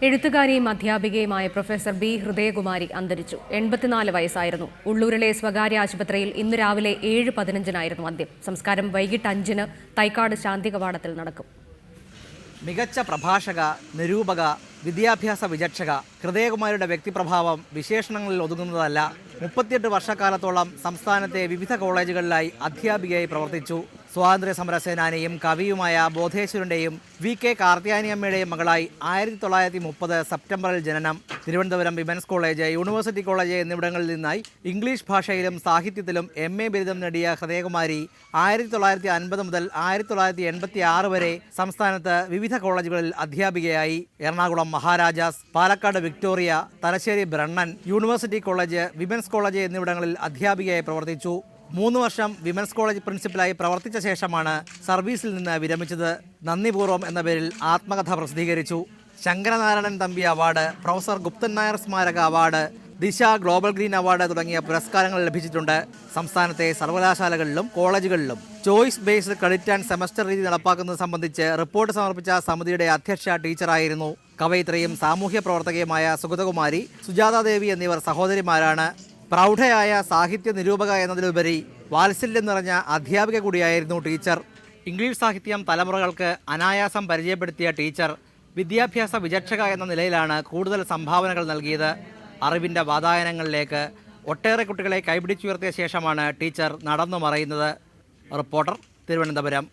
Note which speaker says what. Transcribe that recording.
Speaker 1: എഴുത്തുകാരിയും അധ്യാപികയുമായ professor B Hridayakumari അന്തരിച്ചു. 84 വയസ്സായിരുന്നു. ഉള്ളൂരിലെ സ്വകാര്യ ആശുപത്രിയിൽ ഇന്ന് രാവിലെ 7:15 അന്ത്യം. സംസ്കാരം വൈകിട്ട് 5 തൈക്കാട് ശാന്തി കവാടത്തിൽ നടക്കും.
Speaker 2: മികച്ച പ്രഭാഷക, നിരൂപക, വിദ്യാഭ്യാസ വിചക്ഷക ഹൃദയകുമാരിയുടെ വ്യക്തിപ്രഭാവം വിശേഷണങ്ങളിൽ ഒതുങ്ങുന്നതല്ല. 38 വർഷക്കാലത്തോളം സംസ്ഥാനത്തെ വിവിധ കോളേജുകളിലായി അധ്യാപികയായി പ്രവർത്തിച്ചു. സ്വാതന്ത്ര്യ സമര സേനാനിയും കവിയുമായ ബോധേശ്വരൻ്റെയും VK കാർത്തിയാനിയമ്മയുടെയും മകളായി 1930 സെപ്റ്റംബറിൽ ജനനം. Thiruvananthapuram women's college, university college എന്നിവിടങ്ങളിൽ നിന്നായി ഇംഗ്ലീഷ് ഭാഷയിലും സാഹിത്യത്തിലും MA ബിരുദം നേടിയ ഹൃദയകുമാരി 1950 മുതൽ 1986 വരെ സംസ്ഥാനത്ത് വിവിധ കോളേജുകളിൽ അധ്യാപികയായി. Ernakulam Maharajas, Palakkad Victoria, Thalassery Brennen, university college, women's college എന്നിവിടങ്ങളിൽ അധ്യാപികയായി പ്രവർത്തിച്ചു. 3 വർഷം വിമൻസ് കോളേജ് പ്രിൻസിപ്പലായി പ്രവർത്തിച്ച ശേഷമാണ് സർവീസിൽ നിന്ന് വിരമിച്ചത്. നന്ദിപൂർവ്വം എന്ന പേരിൽ ആത്മകഥ പ്രസിദ്ധീകരിച്ചു. ശങ്കരനാരായണൻ തമ്പി അവാർഡ്, പ്രൊഫസർ ഗുപ്തൻ നായർ സ്മാരക അവാർഡ്, ദിശ ഗ്ലോബൽ ഗ്രീൻ അവാർഡ് തുടങ്ങിയ പുരസ്കാരങ്ങൾ ലഭിച്ചിട്ടുണ്ട്. സംസ്ഥാനത്തെ സർവകലാശാലകളിലും കോളേജുകളിലും choice based credit and semester രീതി നടപ്പാക്കുന്നത് സംബന്ധിച്ച് റിപ്പോർട്ട് സമർപ്പിച്ച സമിതിയുടെ അധ്യക്ഷ ടീച്ചറായിരുന്നു. കവയിത്രിയും സാമൂഹ്യ പ്രവർത്തകയുമായ സുഗതകുമാരി, സുജാതാദേവി എന്നിവർ സഹോദരിമാരാണ്. പ്രൗഢയായ സാഹിത്യ നിരൂപക എന്നതിലുപരി വാത്സല്യം നിറഞ്ഞ അധ്യാപിക കൂടിയായിരുന്നു ടീച്ചർ. ഇംഗ്ലീഷ് സാഹിത്യം തലമുറകൾക്ക് അനായാസം പരിചയപ്പെടുത്തിയ ടീച്ചർ വിദ്യാഭ്യാസ വിചക്ഷക എന്ന നിലയിലാണ് കൂടുതൽ സംഭാവനകൾ നൽകിയത്. അറിവിൻ്റെ വാതായനങ്ങളിലേക്ക് ഒട്ടേറെ കുട്ടികളെ കൈപിടിച്ചുയർത്തിയ ശേഷമാണ് ടീച്ചർ നടന്നു മറയുന്നത്. റിപ്പോർട്ടർ, തിരുവനന്തപുരം.